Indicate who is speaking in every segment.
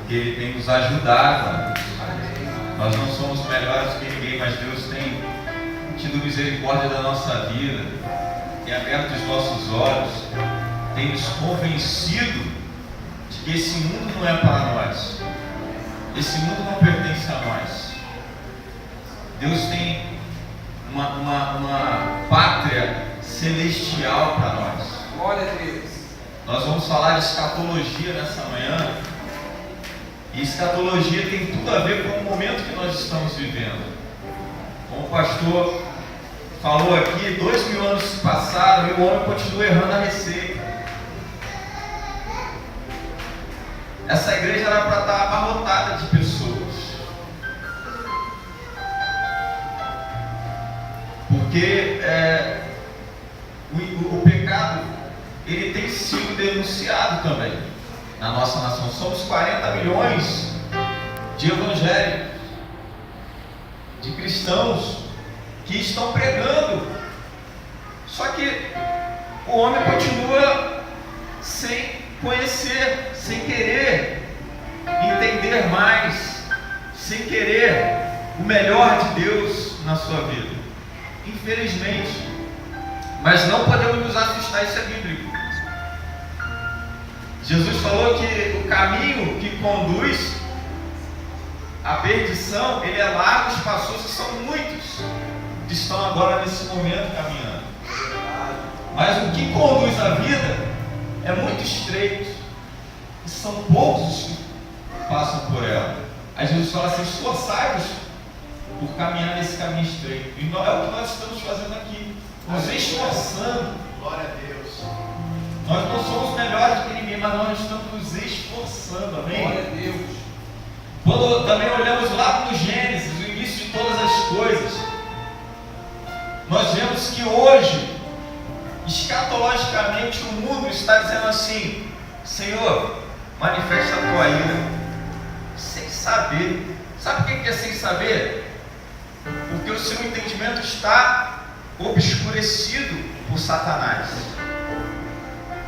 Speaker 1: porque Ele tem nos ajudado. Nós não somos melhores que ninguém, mas Deus tem tido misericórdia da nossa vida, tem aberto os nossos olhos, tem nos convencido de que esse mundo não é para nós, esse mundo não pertence a nós. Deus tem uma pátria celestial para nós.
Speaker 2: Glória a Deus.
Speaker 1: Nós vamos falar de escatologia nessa manhã. E escatologia tem tudo a ver com o momento que nós estamos vivendo. Como o pastor falou aqui, 2000 anos se passaram e o homem continua errando a receita. Essa igreja era para estar abarrotada de pessoas. Porque o pecado, ele tem sido denunciado também na nossa nação. Somos 40 milhões de evangélicos, de cristãos que estão pregando. Só que o homem continua sem conhecer, sem querer entender mais, sem querer o melhor de Deus na sua vida. Infelizmente. Mas não podemos nos assustar, isso é bíblico. Jesus falou que o caminho que conduz à perdição, ele é largo, espaçoso, e são muitos que estão agora nesse momento caminhando. Mas o que conduz à vida é muito estreito, e são poucos que passam por ela. Aí Jesus fala assim: esforçai-vos por caminhar nesse caminho estreito. E é o que nós estamos fazendo aqui, nos esforçando.
Speaker 3: Glória a Deus.
Speaker 1: Nós não somos melhores que ninguém, mas nós estamos nos esforçando, amém?
Speaker 2: Glória a Deus.
Speaker 1: Quando também olhamos lá no Gênesis, o início de todas as coisas, nós vemos que hoje, escatologicamente, o mundo está dizendo assim: Senhor, manifesta a tua ira, sem saber. Sabe o que é sem saber? Porque o seu entendimento está obscurecido por Satanás.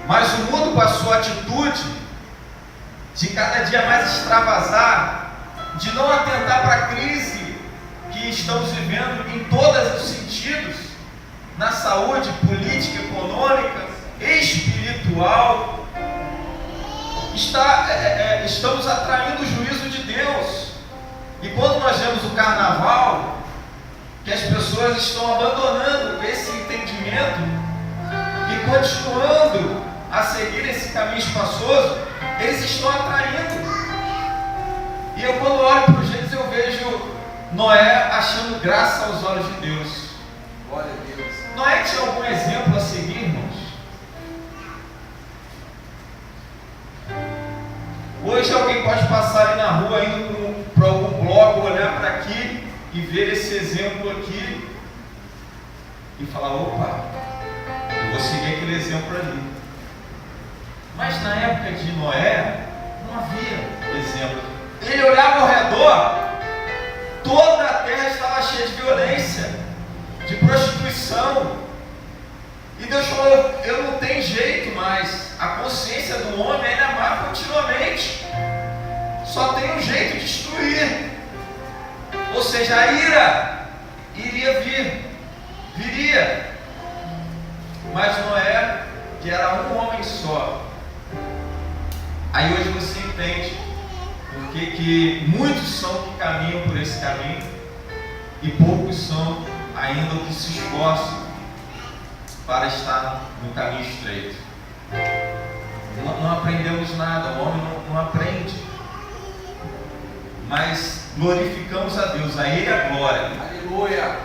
Speaker 1: Mas o mundo, com a sua atitude de cada dia mais extravasar, de não atentar para a crise que estamos vivendo em todos os sentidos, na saúde, política, econômica, espiritual, estamos atraindo o juízo de Deus. E quando nós vemos o carnaval, que as pessoas estão abandonando esse entendimento e continuando a seguir esse caminho espaçoso, eles estão atraindo. E eu, quando olho para os Gênesis, eu vejo Noé achando graça aos olhos de Deus.
Speaker 2: Glória a Deus.
Speaker 1: Noé tinha algum exemplo a seguir, irmãos? Hoje alguém pode passar ali na rua indo para algum blog, olhar para aqui e ver esse exemplo aqui e falar: opa, eu vou seguir aquele exemplo ali. Mas na época de Noé não havia exemplo. Ele olhava ao redor, toda a terra estava cheia de violência, de prostituição. E Deus falou: eu não tenho jeito mais. A consciência do homem ainda é má continuamente. Só tem um jeito de destruir. Ou seja, a ira iria viria. Mas Noé, que era um homem só. Aí hoje você entende porque que muitos são que caminham por esse caminho e poucos são ainda que se esforçam para estar no caminho estreito. Não aprendemos nada, o homem não aprende. Mas glorificamos a Deus, a Ele a glória.
Speaker 2: Aleluia.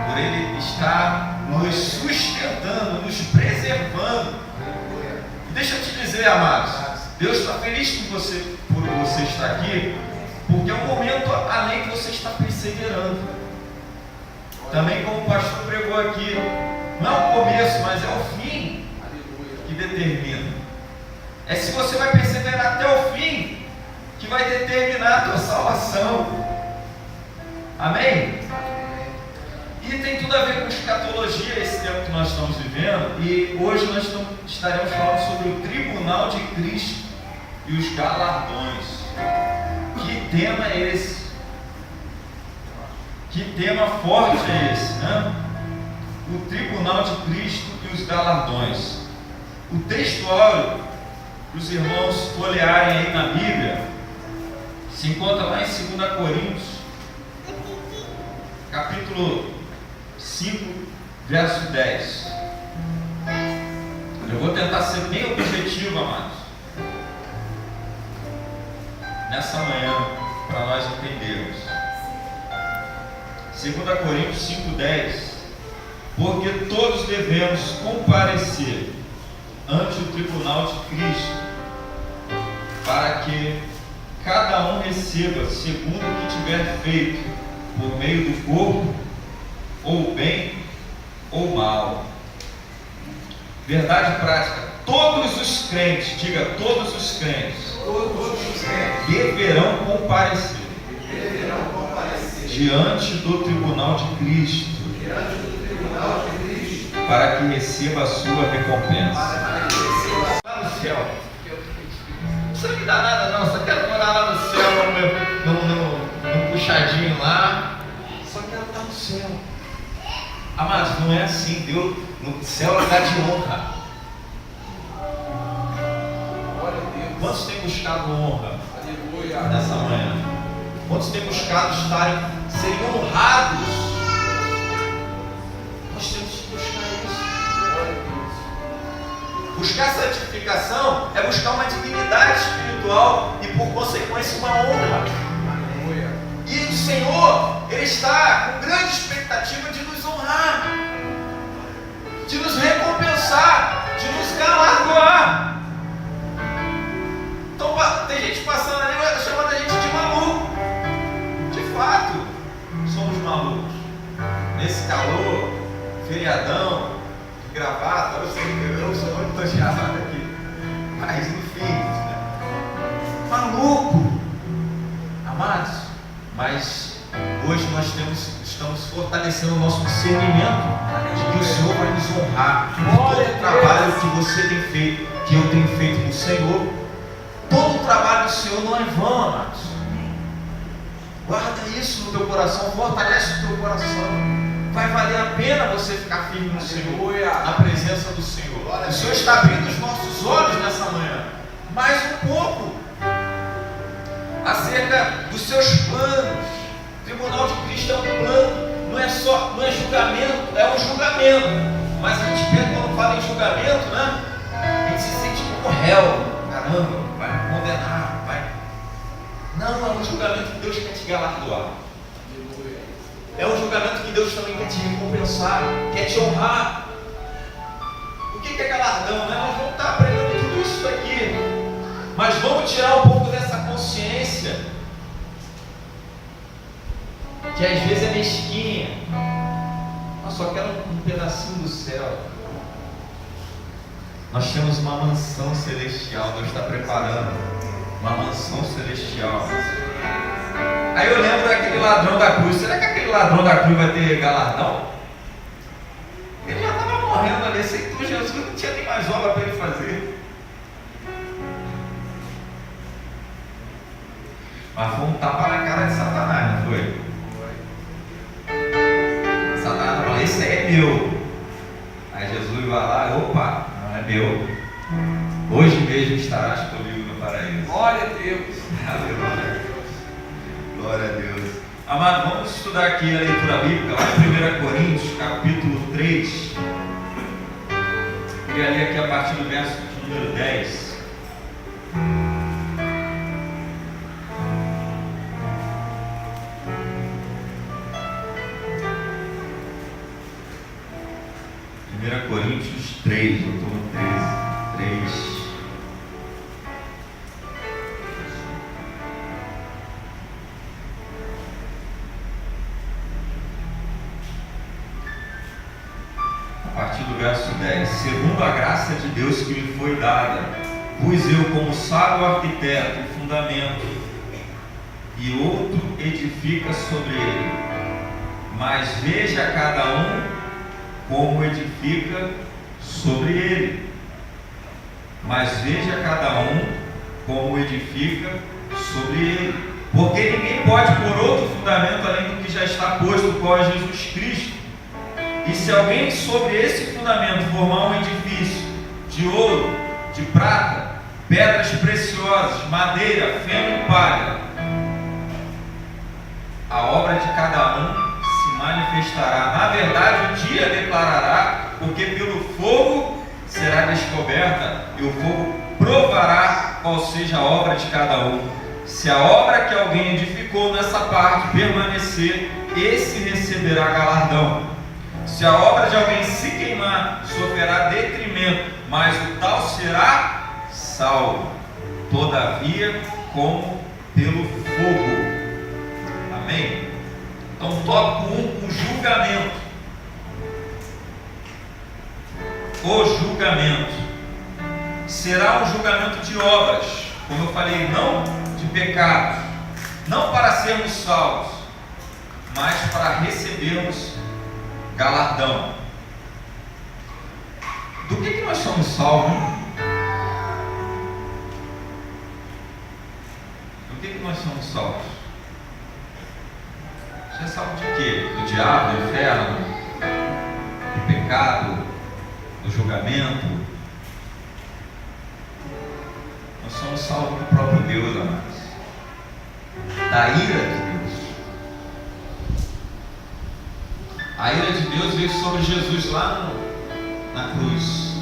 Speaker 1: Por Ele estar nos sustentando, nos preservando. E deixa eu te dizer, amados, Deus está feliz por você estar aqui, porque é um momento além que você está perseverando. Também, como o pastor pregou aqui, não é o começo, mas é o fim que determina. É se você vai perseverar até o fim que vai determinar a tua salvação. Amém? E tem tudo a ver com escatologia, esse tempo que nós estamos vivendo. E hoje nós estaremos falando sobre o tribunal de Cristo e os galardões. que tema é esse? Que tema forte é esse, né? O tribunal de Cristo e os galardões. O texto áureo, para os irmãos folhearem aí na Bíblia, se encontra lá em 2 Coríntios, capítulo 5, verso 10. Eu vou tentar ser bem objetivo, amados, nessa manhã, para nós entendermos. 2 Coríntios 5,10. Porque todos devemos comparecer ante o tribunal de Cristo, para que cada um receba segundo o que tiver feito, por meio do corpo, ou bem ou mal. Verdade prática: todos os crentes, diga todos os crentes, deverão comparecer diante do tribunal de Cristo, para que receba a sua recompensa.
Speaker 3: Lá no céu. Isso não me dá nada não, só quero morar lá no céu, no puxadinho lá. Só quero estar no céu.
Speaker 1: Amados, não é assim. Deus, no céu é lugar de honra.
Speaker 2: Glória a Deus.
Speaker 1: Quantos têm buscado honra
Speaker 2: Aleluia.
Speaker 1: nessa manhã? Quantos têm buscado serem honrados? Nós temos que buscar isso.
Speaker 2: Glória a Deus.
Speaker 1: Buscar santificação é buscar uma dignidade espiritual e, por consequência, uma honra.
Speaker 2: Aleluia.
Speaker 1: E o Senhor, Ele está com grande expectativa de nos honrar, de nos recompensar, de nos galardoar. Então, tem gente passando ali chamando a gente de maluco. De fato, somos malucos. Nesse calor, feriadão, de gravata, eu sou muito entusiasmado aqui. Mas, enfim, né? Maluco. Amados, mas hoje nós estamos fortalecendo o nosso discernimento de que o Senhor vai nos honrar por todo o trabalho que você tem feito, que eu tenho feito no Senhor. Todo o trabalho do Senhor não é vão, amados. Guarda isso no teu coração, fortalece o teu coração. Vai valer a pena você ficar firme no Senhor, na presença do Senhor. O Senhor está abrindo os nossos olhos nessa manhã, mais um pouco, acerca dos seus planos. O tribunal de Cristo é um plano, não é julgamento, é um julgamento. Mas a gente pensa, quando fala em julgamento, né? A gente se sente como réu. Caramba, vai me condenar, vai. Não, é um julgamento que Deus quer te galardoar. É um julgamento que Deus também quer te recompensar, quer te honrar. O que é galardão, né? Nós vamos estar aprendendo tudo isso aqui, mas vamos tirar um pouco dessa consciência que às vezes é mesquinha. Eu só quero um pedacinho do céu. Nós temos uma mansão celestial, Deus está preparando uma mansão celestial. Aí eu lembro daquele ladrão da cruz. Será que aquele ladrão da cruz vai ter galardão? Ele já estava morrendo ali, aceitou Jesus, não tinha nem mais obra para ele fazer. Mas foi um tapa na cara de Satanás, não foi? Satanás falou: esse aí é meu. Aí Jesus vai lá: opa, não é meu. Hoje mesmo estarás comigo no paraíso.
Speaker 2: Glória a Deus.
Speaker 1: Aleluia. Glória a Deus. Amado, vamos estudar aqui a leitura bíblica, lá em 1 Coríntios, capítulo 3. Queria ler aqui a partir do verso de número 10. Coríntios 3, eu estou no 13, 3. A partir do verso 10. Segundo a graça de Deus que me foi dada, pus eu como sábio arquiteto o fundamento, e outro edifica sobre ele. Mas veja cada um como edifica sobre ele. Mas veja cada um como edifica sobre ele. Porque ninguém pode pôr outro fundamento além do que já está posto, qual é Jesus Cristo. E se alguém sobre esse fundamento formar um edifício de ouro, de prata, pedras preciosas, madeira, feno e palha, a obra de cada um se manifestará. Na verdade, o dia declarará, porque pelo fogo será descoberta, e o fogo provará qual seja a obra de cada um. Se a obra que alguém edificou nessa parte permanecer, esse receberá galardão. Se a obra de alguém se queimar, sofrerá detrimento, mas o tal será salvo, todavia como pelo fogo. Amém? Então, tópico 1, o julgamento. O julgamento será um julgamento de obras, como eu falei, não de pecados, não para sermos salvos, mas para recebermos galardão. Do que nós somos salvos? Do que nós somos salvos? Você é salvo de quê? Do diabo, do inferno, do pecado, do julgamento? Nós somos salvos do próprio Deus, amados, da ira de Deus. A ira de Deus veio sobre Jesus lá na cruz,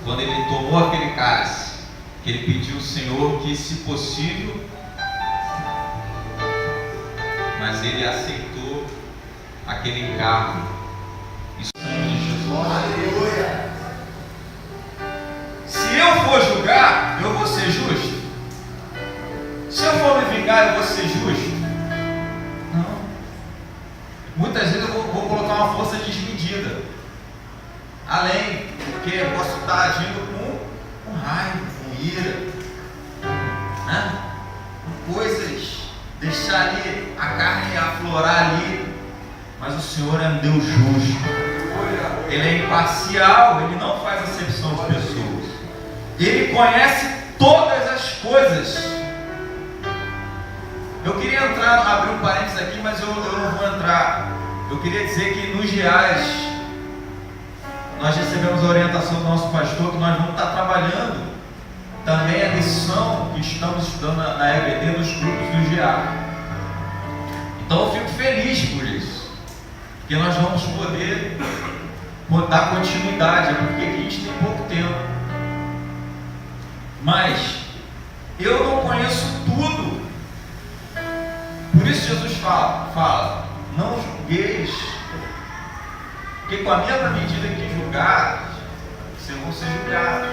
Speaker 1: quando ele tomou aquele cálice, que ele pediu ao Senhor que, se possível, mas ele aceitou aquele encargo. Isso é de Jesus. Aleluia! Se eu for julgar, eu vou ser justo? Se eu for me vingar, eu vou ser justo? Não. Muitas vezes eu vou colocar uma força desmedida, além, porque eu posso estar agindo com raiva, com ira, né? Com coisas, deixar ali a carne aflorar ali. Mas o Senhor é um Deus justo, Ele é imparcial, Ele não faz acepção de pessoas, Ele conhece todas as coisas. Eu queria abrir um parênteses aqui, mas eu não vou entrar. Eu queria dizer que nos reais nós recebemos a orientação do nosso pastor que nós vamos estar trabalhando também a lição que estamos estudando na EBD nos grupos do GA. Então eu fico feliz por isso, porque nós vamos poder dar continuidade, porque aqui a gente tem pouco tempo. Mas eu não conheço tudo. Por isso Jesus fala, não julgueis, porque com a mesma medida que julgares, vocês vão ser julgados.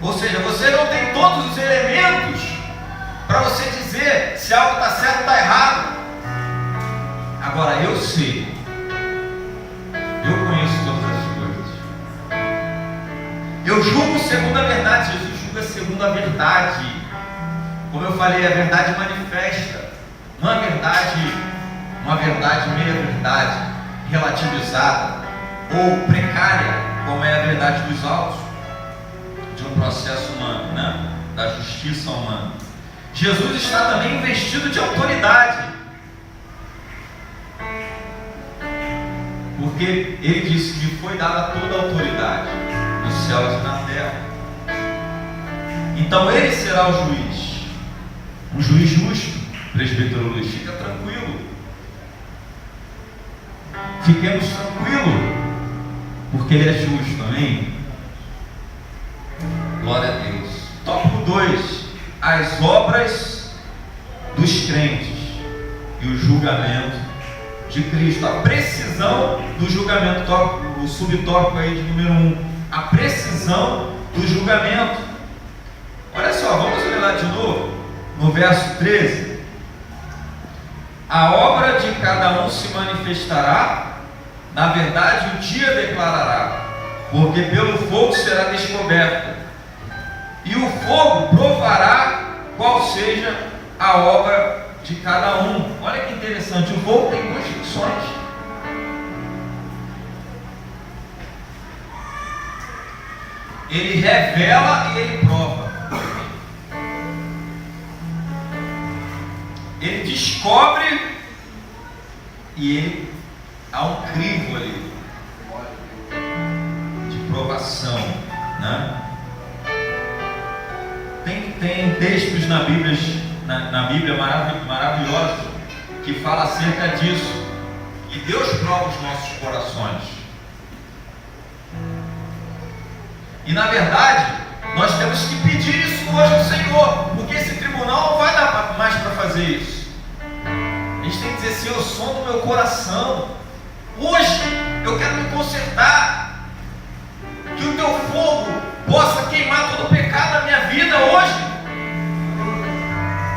Speaker 1: Ou seja, você não tem todos os elementos para você dizer se algo está certo ou está errado. Agora eu sei, eu conheço todas as coisas. Eu julgo segundo a verdade, Jesus julga segundo a verdade. Como eu falei, a verdade manifesta, não é uma verdade meia verdade, relativizada ou precária, como é a verdade dos autos, de um processo humano, né? Da justiça humana. Jesus está também investido de autoridade, porque Ele disse que foi dada toda a autoridade nos céus e na terra. Então Ele será o juiz, um juiz justo. Presbítero Luiz, fica tranquilo, fiquemos tranquilos, porque Ele é justo, amém? Glória a Deus. Tópico 2, as obras dos crentes e o julgamento de Cristo, a precisão do julgamento. O subtópico aí de número 1, a precisão do julgamento. Olha só, vamos ler lá de novo, no verso 13. A obra de cada um se manifestará, na verdade o dia declarará, porque pelo fogo será descoberta, e o fogo provará qual seja a obra de cada um. Olha que interessante, o fogo tem duas funções. Ele revela e ele prova. ele descobre e há um crivo ali de provação, né? Tem textos na Bíblia maravilhosos que fala acerca disso. E Deus prova os nossos corações. E na verdade, nós temos que pedir isso hoje ao Senhor, porque esse tribunal não vai dar mais para fazer isso. A gente tem que dizer: Senhor, som do meu coração. Hoje eu quero me consertar. Que o teu fogo possa queimar todo o pecado da minha vida hoje.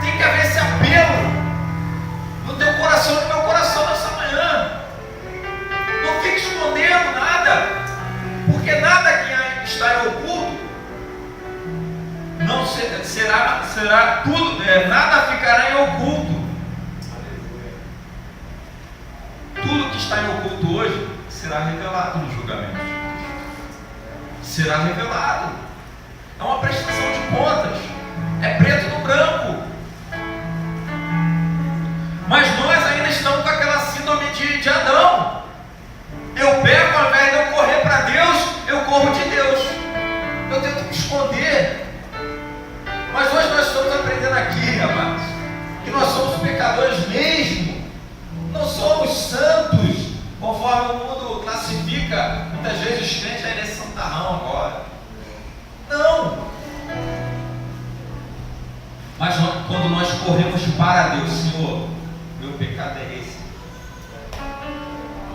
Speaker 1: Tem que haver esse apelo no teu coração e no meu coração nessa manhã. Não fique escondendo nada, porque nada que está em oculto não será tudo, nada ficará em oculto. Tudo que está em oculto hoje será revelado no julgamento. Será revelado. É uma prestação de contas. É preto no branco. Mas nós ainda estamos com aquela síndrome de Adão. Eu pego, ao invés de eu correr para Deus, eu corro de Deus. Eu tento me esconder. Mas hoje nós estamos aprendendo aqui, amados, que nós somos pecadores mesmo. Não somos santos, conforme o mundo classifica. Muitas vezes os crentes ainda é santarrão agora. Não. Mas quando nós corremos para Deus, Senhor, meu pecado é esse.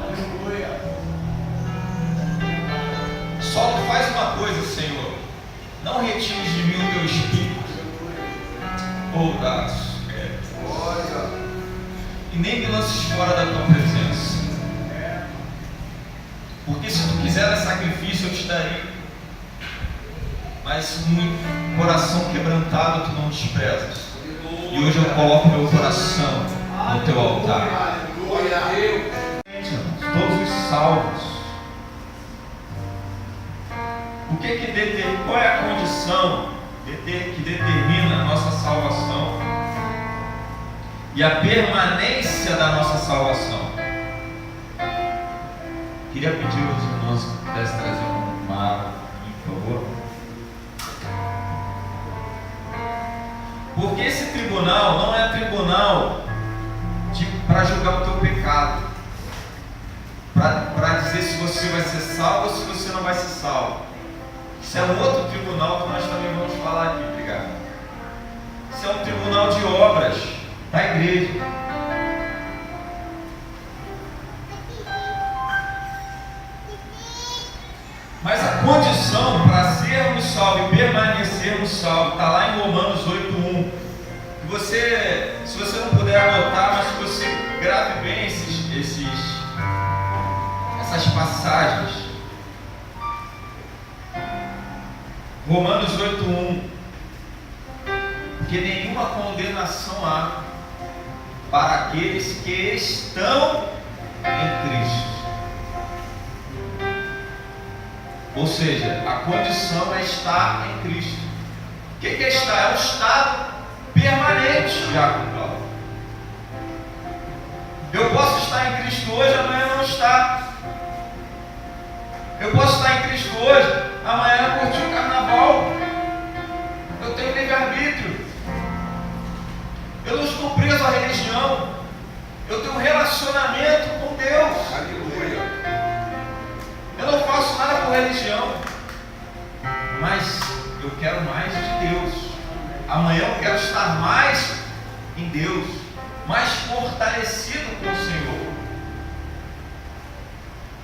Speaker 2: Aleluia.
Speaker 1: Só não faz uma coisa, Senhor. Não retires de mim o teu espírito. Ou das. E nem me lances fora da tua presença. Porque se tu quiser dar sacrifício, eu te darei. Mas um coração quebrantado tu não desprezas. E hoje eu coloco meu coração no teu altar. Todos os salvos. Qual é a condição que determina a nossa salvação e a permanência da nossa salvação? Queria pedir aos irmãos que pudessem trazer uma água, por favor. Porque esse tribunal não é tribunal para julgar o teu pecado, para dizer se você vai ser salvo ou se você não vai ser salvo. Isso é um outro tribunal que nós também vamos falar aqui, obrigado. Isso é um tribunal de obras da igreja. Mas a condição para sermos salvos e permanecermos salvos está lá em Romanos 8:1. Se você não puder anotar, mas se você grave bem essas passagens. Romanos 8:1. Porque nenhuma condenação há para aqueles que estão em Cristo. Ou seja, a condição é estar em Cristo. O que é estar? É um estado permanente, Diácono Cláudio. Eu posso estar em Cristo hoje, amanhã não estar. Eu posso estar em Cristo hoje, amanhã curtir o carnaval. Eu tenho livre-arbítrio. Eu não estou preso à religião. Eu tenho um relacionamento com Deus.
Speaker 2: Aleluia.
Speaker 1: Eu não faço nada por religião, mas eu quero mais de Deus. Amanhã eu quero estar mais em Deus, mais fortalecido com o Senhor.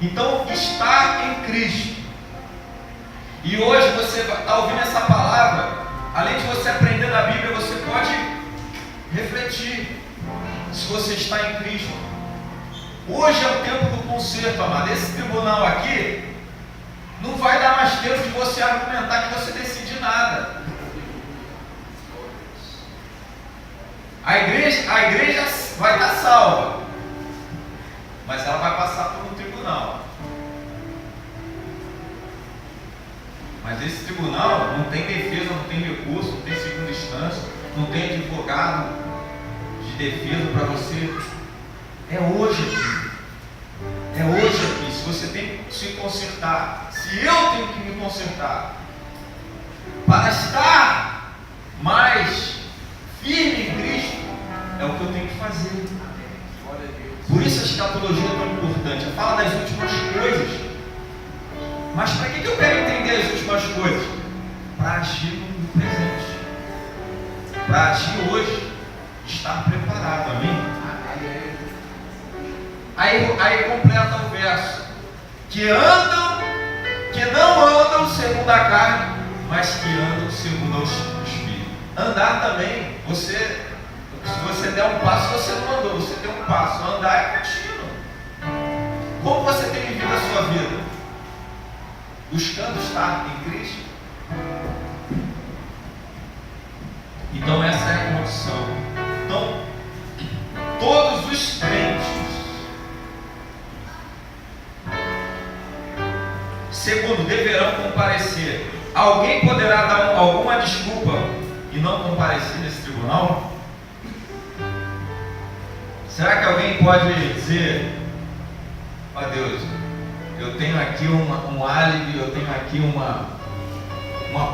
Speaker 1: Então, estar em Cristo. E hoje você está ouvindo essa palavra, além de você aprender na Bíblia, você pode refletir se você está em Cristo. Hoje é o tempo do conserto, amado. Esse tribunal aqui não vai dar mais tempo de você argumentar que você decide nada. A igreja vai estar salva, mas ela vai passar por um tribunal. Mas esse tribunal não tem defesa, não tem recurso, não tem segunda instância, não tem advogado defesa para você é hoje aqui. É hoje aqui. Se você tem que se consertar, se eu tenho que me consertar, para estar mais firme em Cristo, é o que eu tenho que fazer. Por isso a escatologia é tão importante. Fala das últimas coisas. Mas para que eu quero entender as últimas coisas? Para agir no presente. Para agir hoje. Estar preparado, amém? Aí completa o verso. Que não andam segundo a carne, mas que andam segundo o Espírito. Andar também, se você der um passo, você não andou, você deu um passo. Andar é contínuo. Como você tem vivido a sua vida? Buscando estar em Cristo? Então essa é a condição. Então, todos os crentes, segundo, deverão comparecer. Alguém poderá dar alguma desculpa e não comparecer nesse tribunal? Será que alguém pode dizer: ó Deus, eu tenho aqui um álibi, eu tenho aqui uma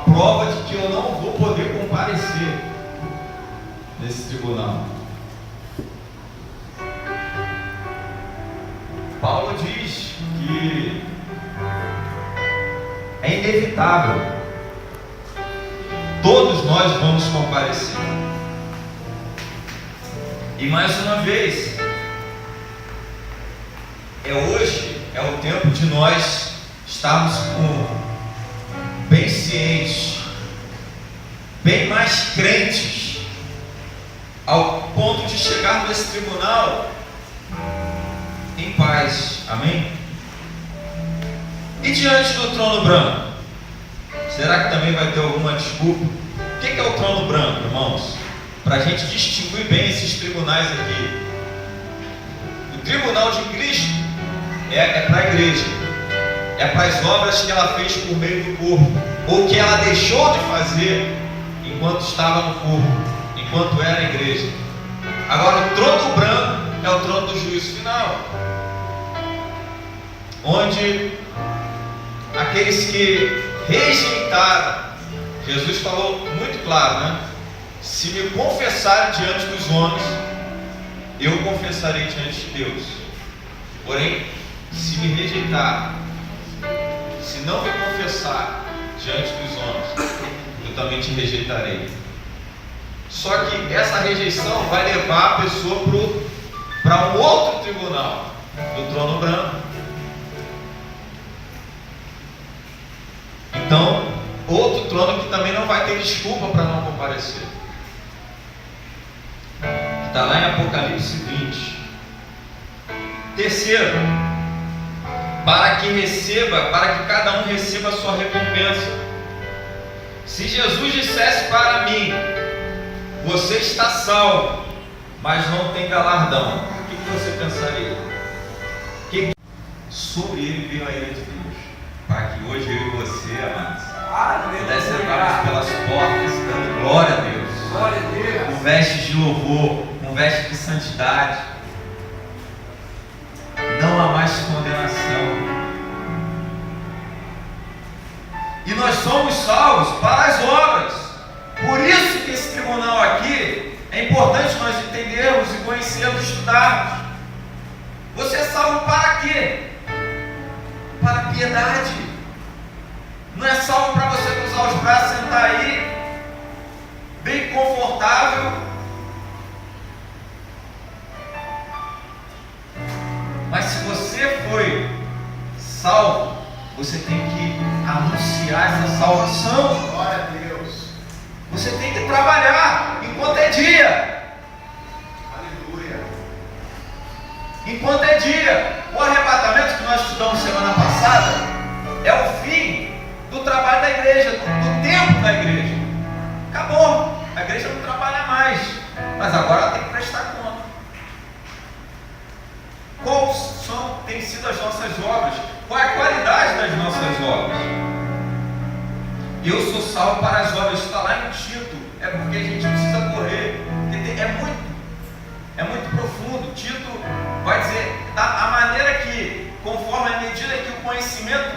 Speaker 1: prova de que eu não vou poder comparecer nesse tribunal? Paulo diz que é inevitável, todos nós vamos comparecer. E mais uma vez, hoje é o tempo de nós estarmos bem cientes, bem mais crentes, ao ponto de chegar nesse tribunal em paz, amém? E diante do trono branco, será que também vai ter alguma desculpa? O que é o trono branco, irmãos? Para a gente distinguir bem esses tribunais aqui. O tribunal de Cristo é para a igreja, é para as obras que ela fez por meio do corpo, ou que ela deixou de fazer enquanto estava no corpo, enquanto era a igreja. Agora, o trono branco é o trono do juízo final, onde aqueles que rejeitaram, Jesus falou muito claro, né? Se me confessarem diante dos homens, eu confessarei diante de Deus. Porém, se me rejeitar, se não me confessar diante dos homens, eu também te rejeitarei. Só que essa rejeição vai levar a pessoa para um outro tribunal, do trono branco. Então, outro trono que também não vai ter desculpa para não comparecer. Está lá em Apocalipse 20. Terceiro, para que cada um receba a sua recompensa. Se Jesus dissesse para mim: você está salvo, mas não tem galardão, o que você pensaria? Sobre ele veio a ira de Deus, para que hoje eu e você, amados, pudéssemos entrar pelas portas dando glória a Deus, com vestes de louvor, com vestes de santidade. Não há mais condenação. E nós somos salvos para as obras. Por isso que esse tribunal aqui é importante nós entendermos e conhecermos, estudarmos. Você é salvo para quê? Para a piedade. Não é salvo para você cruzar os braços, sentar aí, bem confortável. Mas se você foi salvo, você tem que anunciar essa salvação. Glória a Deus. Você tem que trabalhar enquanto é dia. Aleluia. Enquanto é dia. O arrebatamento que nós estudamos semana passada é o fim do trabalho da igreja, do tempo da igreja. Acabou. A igreja não trabalha mais, mas agora ela tem que prestar conta. Quais têm sido as nossas obras? Qual é a qualidade das nossas obras? Eu sou salvo para as obras. Está lá em Tito. É porque a gente precisa correr. É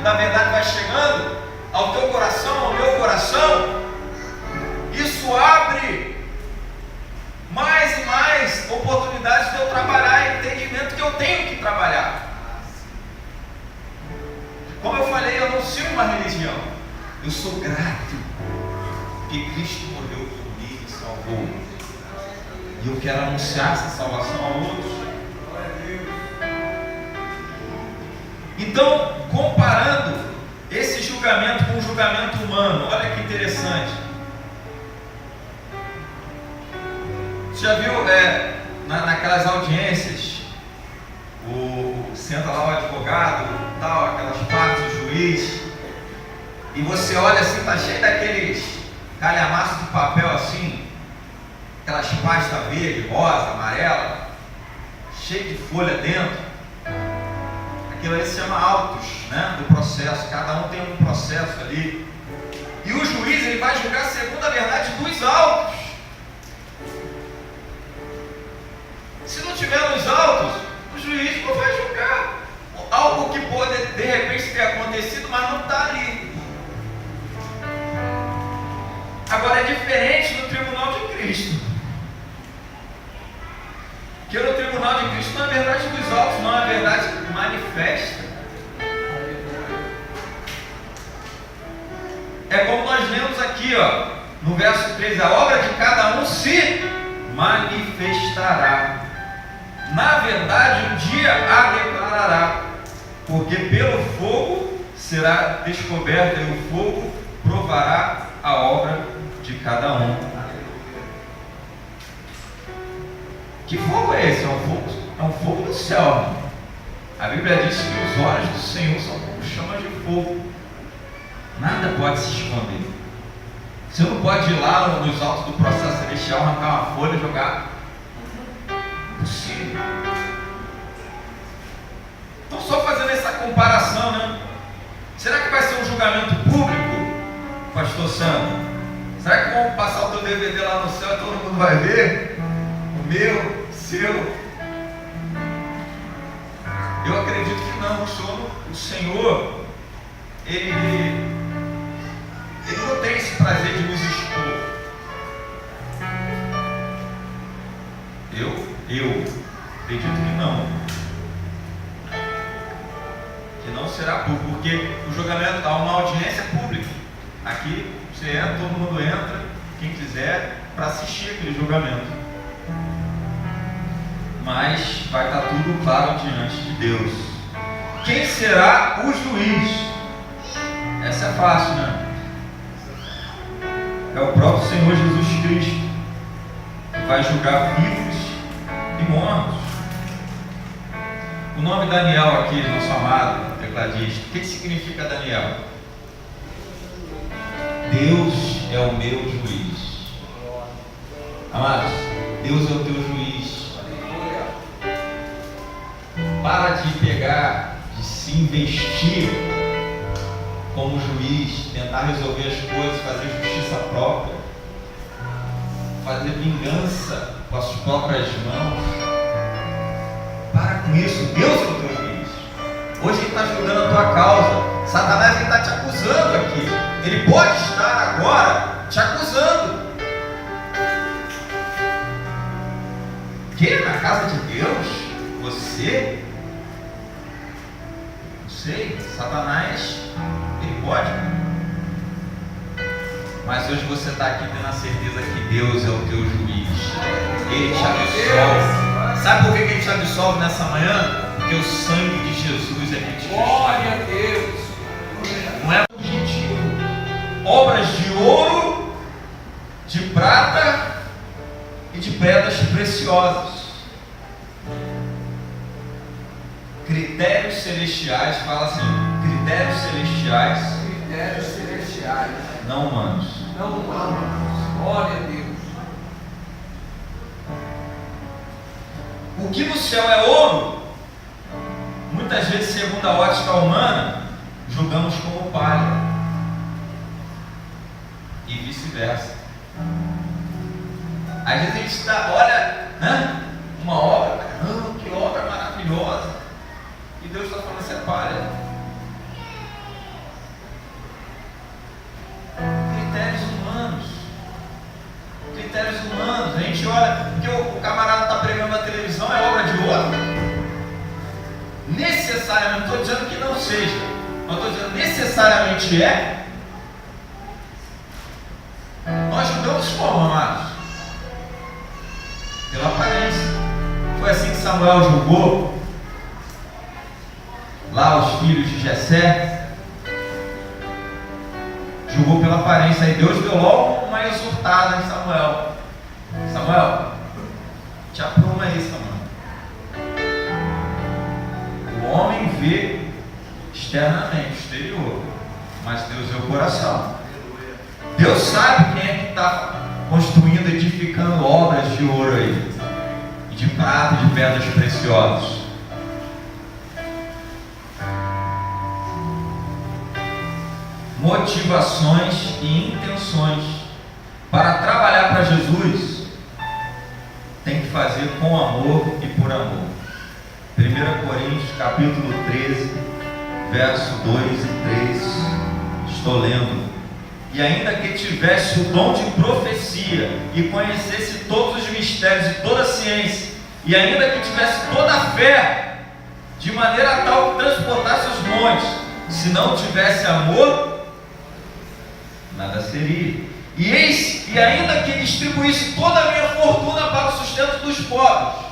Speaker 1: da verdade vai chegando ao teu coração, ao meu coração, isso abre mais e mais oportunidades de eu trabalhar, entendimento que eu tenho que trabalhar. Como eu falei, eu não sigo uma religião, eu sou grato que Cristo morreu por mim e salvou, e eu quero anunciar essa salvação a outros. Então, comparando esse julgamento com o julgamento humano, olha que interessante. Você já viu naquelas audiências, senta lá o advogado, tal, aquelas partes, o juiz, e você olha assim, tá cheio daqueles calhamaços de papel assim, aquelas pastas verde, rosa, amarela, cheio de folha dentro. Aquilo aí se chama autos, né, do processo. Cada um tem um processo ali. E o juiz, ele vai julgar segundo a verdade dos autos. Se não tiver nos autos, o juiz não vai julgar algo que pode de repente ter acontecido, mas não está ali. Agora é diferente no tribunal de Cristo. Que no tribunal de Cristo não é verdade dos autos, não é verdade manifesta. É como nós lemos aqui, ó, no verso 13: a obra de cada um se manifestará. Na verdade, um dia a declarará, porque pelo fogo será descoberta e o fogo provará a obra de cada um. Que fogo é esse? É um fogo do céu. A Bíblia diz que os olhos do Senhor são como chamas de fogo. Nada pode se esconder. Você não pode ir lá nos altos do processo celestial, arrancar uma folha e jogar. Impossível. Então, só fazendo essa comparação, né? Será que vai ser um julgamento público, pastor Sandro? Será que vão passar o teu DVD lá no céu e todo mundo vai ver? O meu, seu? Eu acredito que não. O Senhor, Ele não tem esse prazer de nos expor. Eu acredito que não. Que não será público, porque o julgamento há uma audiência pública. Aqui você entra, todo mundo entra, quem quiser, para assistir aquele julgamento. Mas vai estar tudo claro diante de Deus. Quem será o juiz? Essa é fácil, né? É o próprio Senhor Jesus Cristo, que vai julgar vivos e mortos. O nome Daniel aqui, nosso amado tecladista, o que significa Daniel? Deus é o meu juiz. Amados, Deus é o teu juiz. Para de se investir como juiz, tentar resolver as coisas, fazer justiça própria, fazer vingança com as próprias mãos. Para com isso. Deus é o teu juiz. Hoje Ele está julgando a tua causa. Satanás está te acusando aqui. Ele pode estar agora te acusando. Que? Na casa de Deus? Você? Não sei. Satanás, ele pode. Mas hoje você está aqui tendo a certeza que Deus é o teu juiz. Ele te absolve. Sabe por que Ele te absolve nessa manhã? Porque o sangue de Jesus é que te
Speaker 2: Glória a Deus.
Speaker 1: Não é objetivo. Obras de ouro, de prata e de pedras preciosas. Critérios celestiais, fala assim, critérios celestiais.
Speaker 2: Critérios celestiais.
Speaker 1: Não humanos.
Speaker 2: Não humanos. Glória a Deus.
Speaker 1: O que no céu é ouro, muitas vezes, segundo a ótica humana, julgamos como palha. E vice-versa. Às vezes a gente olha, né? Uma obra, caramba, que obra maravilhosa. E Deus está falando, isso é palha. verdadeiramente é? Nós julgamos como, amados? Pela aparência. Foi assim que Samuel julgou lá os filhos de Jessé. Julgou pela aparência. Aí Deus deu logo uma exortada em Samuel. Samuel, te apruma aí, Samuel. O homem vê externamente, exterior, mas Deus vê o coração. Deus sabe quem é que está construindo, edificando obras de ouro aí, e de prata, de pedras preciosas. Motivações e intenções para trabalhar para Jesus tem que fazer com amor e por amor. 1 Coríntios capítulo 13, verso 2 e 3, estou lendo. E ainda que tivesse o dom de profecia e conhecesse todos os mistérios e toda a ciência, e ainda que tivesse toda a fé, de maneira tal que transportasse os montes, se não tivesse amor, nada seria. E ainda que distribuísse toda a minha fortuna para o sustento dos pobres,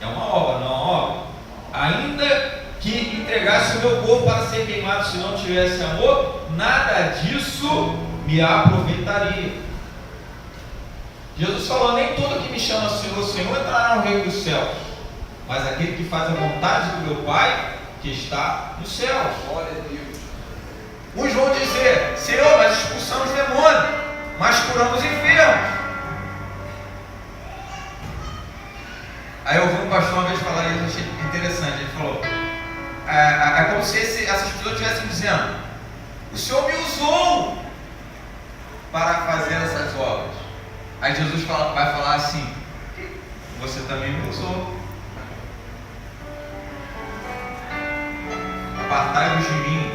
Speaker 1: é uma obra, não é uma obra. Ainda que entregasse o meu corpo para ser queimado, se não tivesse amor, nada disso me aproveitaria. Jesus falou: nem todo que me chama Senhor, Senhor entrará no reino dos céus, mas aquele que faz a vontade do meu Pai que está nos céus.
Speaker 2: Glória a Deus.
Speaker 1: Uns vão dizer: Senhor, nós expulsamos demônios, mas curamos enfermos. Aí eu ouvi um pastor uma vez falar isso, eu achei interessante. Ele falou: é como se essas pessoas estivessem dizendo: o Senhor me usou para fazer essas obras. Aí Jesus vai falar assim: você também me usou. Apartai-vos de mim,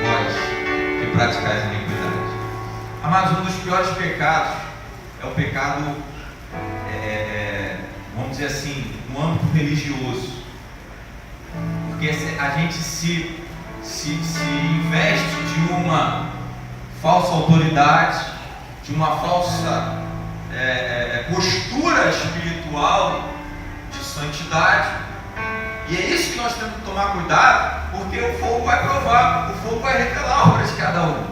Speaker 1: vós que praticais iniquidade. Amados, um dos piores pecados é o pecado, vamos dizer assim, no âmbito religioso. Porque a gente se investe de uma falsa autoridade, de uma falsa postura espiritual de santidade. E é isso que nós temos que tomar cuidado, porque o fogo vai provar, o fogo vai revelar a obra de cada um.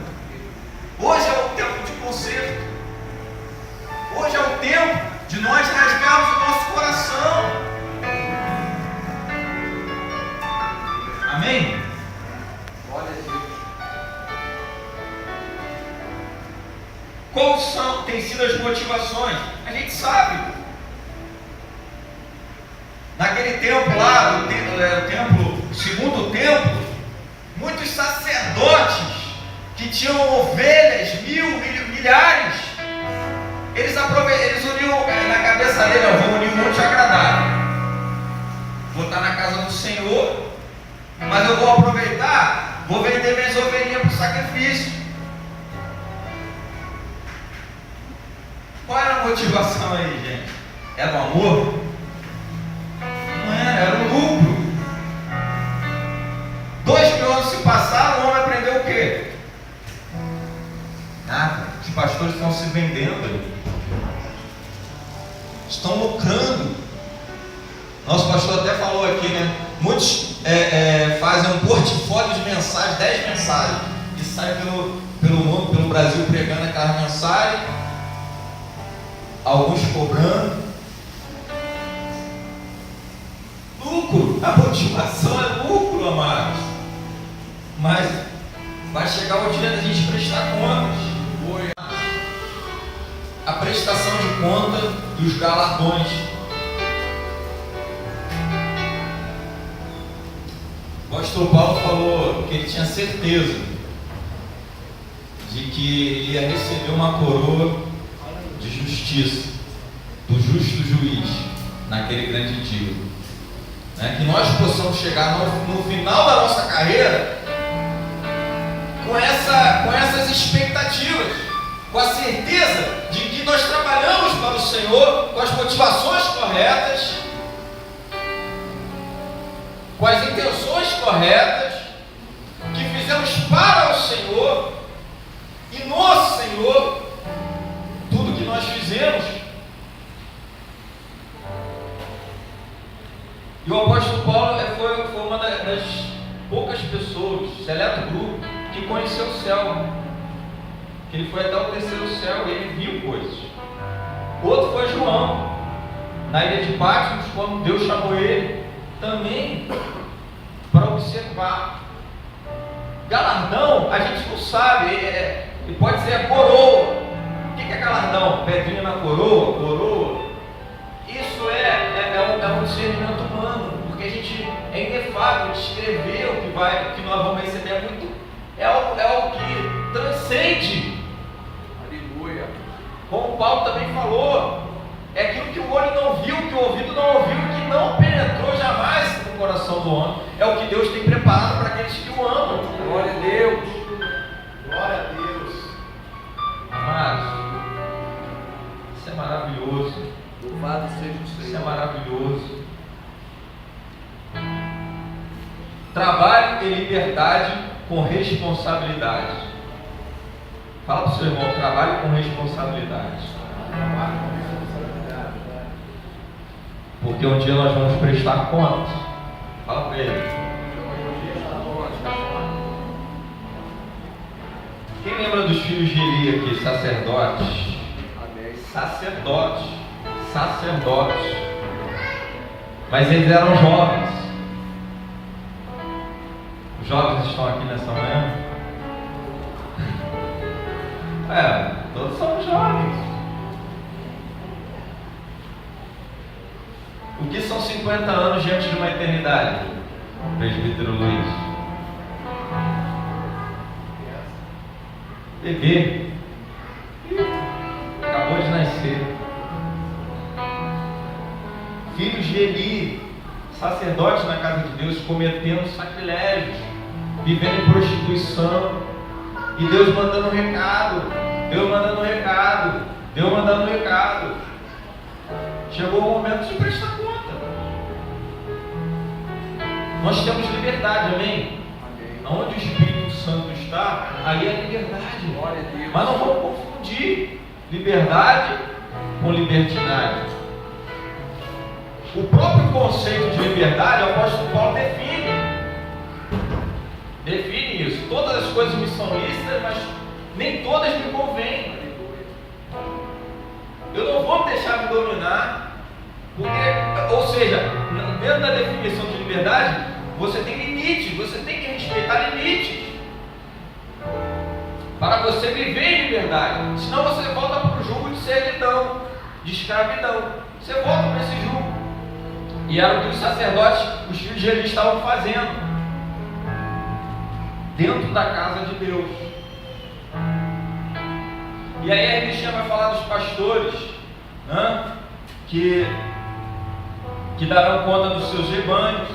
Speaker 1: Hoje é o tempo de conserto. Hoje é o tempo de nós rasgarmos o nosso coração. Amém?
Speaker 2: Glória a Deus.
Speaker 1: Quais têm sido as motivações? A gente sabe. Naquele tempo lá, o segundo templo, muitos sacerdotes que tinham ovelhas, milhares, eles uniam na cabeça dele: eu vou unir um monte agradável, vou estar na casa do Senhor, mas eu vou aproveitar, vou vender minhas ovelhinhas para o sacrifício. Qual era a motivação aí, gente? Era o amor? Não era o lucro. 2000 anos se passaram, o homem aprendeu o quê? Nada. Os pastores estão se vendendo, estão lucrando. Nosso pastor até falou aqui, né? Muitos fazem um portfólio de mensagens, 10 mensagens, e saem pelo mundo, pelo Brasil, pregando aquela mensagem, alguns cobrando. Lucro, a motivação é lucro, amados. Mas vai chegar o dia da gente prestar contas. A prestação de conta dos galardões. O pastor Paulo falou que ele tinha certeza de que ele ia receber uma coroa de justiça do justo juiz naquele grande dia. Que nós possamos chegar no final da nossa carreira com essas expectativas, com a certeza de que nós trabalhamos para o Senhor com as motivações corretas, com as intenções corretas, que
Speaker 3: seleto grupo que conheceu o céu. Que ele foi até o terceiro céu e ele viu coisas. Outro foi João, na ilha de Patmos, quando Deus chamou ele também para observar. Galardão, a gente não sabe, e pode ser a coroa. O que é galardão? Pedrinha na coroa, coroa. Isso é um discernimento humano, porque a gente é inefável descrever o que nós vamos receber. É algo que transcende.
Speaker 2: Aleluia.
Speaker 3: Como Paulo também falou, é aquilo que o olho não viu, que o ouvido não ouviu, que não penetrou jamais no coração do homem. É o que Deus tem preparado para aqueles que o amam.
Speaker 2: Glória a Deus.
Speaker 1: Glória a Deus.
Speaker 3: Amados, isso é maravilhoso.
Speaker 2: Louvado seja o
Speaker 3: Isso é
Speaker 2: Senhor.
Speaker 3: maravilhoso. Trabalho e liberdade com responsabilidade. Fala para o seu irmão, trabalho com responsabilidade. Porque um dia nós vamos prestar contas. Fala para ele. Quem lembra dos filhos de Eli aqui, sacerdotes?
Speaker 2: Amém.
Speaker 3: Sacerdotes. Mas eles eram jovens. Os jovens estão aqui nessa manhã? Todos somos jovens. O que são 50 anos diante de uma eternidade? Presbítero Luiz. Bebê. Acabou de nascer. Filhos de Eli, sacerdotes na casa de Deus, cometendo sacrilégios, vivendo em prostituição, e Deus mandando recado. Chegou o momento de prestar conta. Nós temos liberdade, amém? Onde o Espírito Santo está, ali é liberdade.
Speaker 2: Glória a Deus.
Speaker 3: Mas não vamos confundir liberdade com libertinagem. O próprio conceito de liberdade, o apóstolo Paulo define isso. Todas as coisas me são lícitas, mas nem todas me convêm. Eu não vou me deixar me dominar, porque, ou seja, dentro da definição de liberdade, você tem limites, você tem que respeitar limites para você viver em liberdade. Senão você volta para o jugo de servidão, de escravidão. Você volta para esse jugo. E era o que os sacerdotes, os filhos de Eli, estavam fazendo dentro da casa de Deus. E aí a Cristian vai falar dos pastores, que darão conta dos seus rebanhos,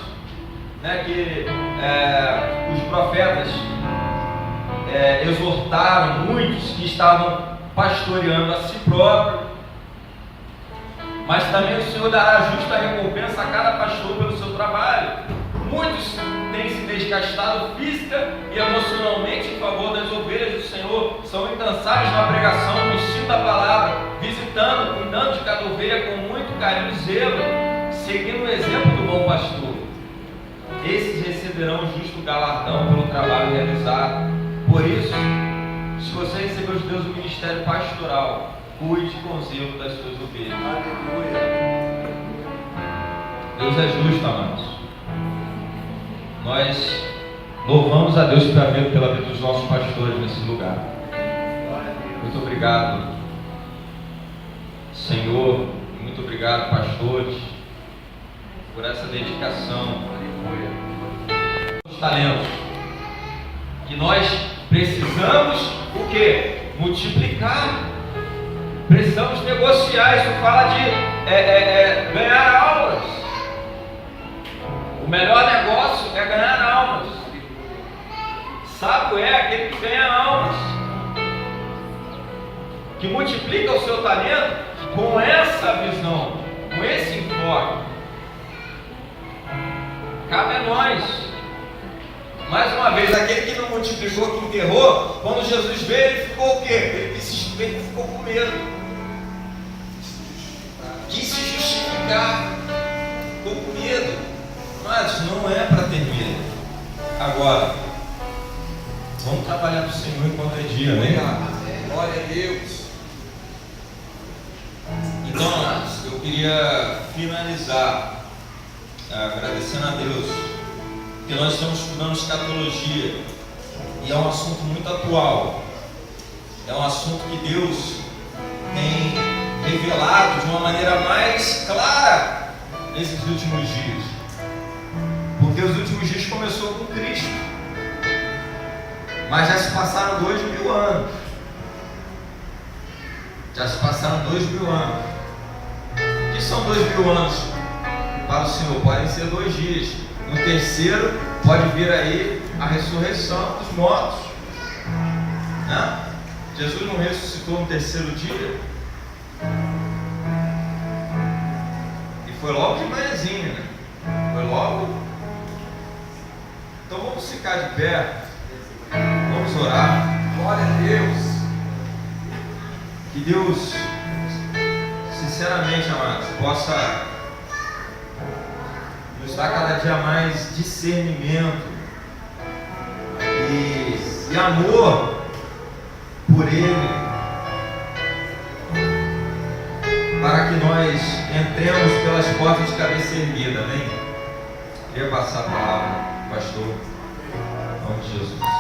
Speaker 3: que os profetas exortaram muitos que estavam pastoreando a si próprio, mas também o Senhor dará justa recompensa a cada pastor pelo seu trabalho. Muitos têm se desgastado física e emocionalmente em favor das ovelhas do Senhor, são incansáveis na pregação, no ensino da palavra, visitando, cuidando de cada ovelha com muito carinho e zelo, seguindo o exemplo do bom pastor. Esses receberão o justo galardão pelo trabalho realizado. Por isso, se você recebeu de Deus o ministério pastoral, cuide com zelo das suas ovelhas.
Speaker 2: Aleluia.
Speaker 3: Deus é justo, amados. Nós louvamos a Deus pela vida dos nossos pastores nesse lugar. Muito obrigado, Senhor. Muito obrigado, pastores, por essa dedicação. Os talentos que nós precisamos o quê? Multiplicar. Precisamos negociar. Isso fala de ganhar almas. O melhor negócio é ganhar almas. Sábio é aquele que ganha almas, que multiplica o seu talento com essa visão, com esse enfoque. Cabe a nós. Mais uma vez, aquele que não multiplicou, que enterrou, quando Jesus veio, ele ficou o quê? Ele ficou com medo. Quis se justificar. Ficou com medo. Mas não é para ter medo. Agora,
Speaker 1: Vamos trabalhar para o Senhor enquanto é dia, amém?
Speaker 2: Glória a Deus.
Speaker 1: Então, amados, eu queria finalizar agradecendo a Deus, porque nós estamos estudando escatologia e é um assunto muito atual. É um assunto que Deus tem revelado de uma maneira mais clara nesses últimos dias. Porque os últimos dias começou com Cristo, mas já se passaram 2000 anos. Já se passaram 2000 anos. O que são 2000 anos para o Senhor? Podem ser 2 dias. No terceiro pode vir aí a ressurreição dos mortos, né? Jesus não ressuscitou no terceiro dia? E foi logo de manhãzinha, né? Foi logo. Então vamos ficar de pé. Vamos orar.
Speaker 2: Glória a Deus.
Speaker 1: Que Deus, sinceramente, amados, possa nos dar cada dia mais discernimento e amor por Ele, para que nós entremos pelas portas de cabeça erguida, amém? Queria passar a palavra, pastor, em nome de Jesus.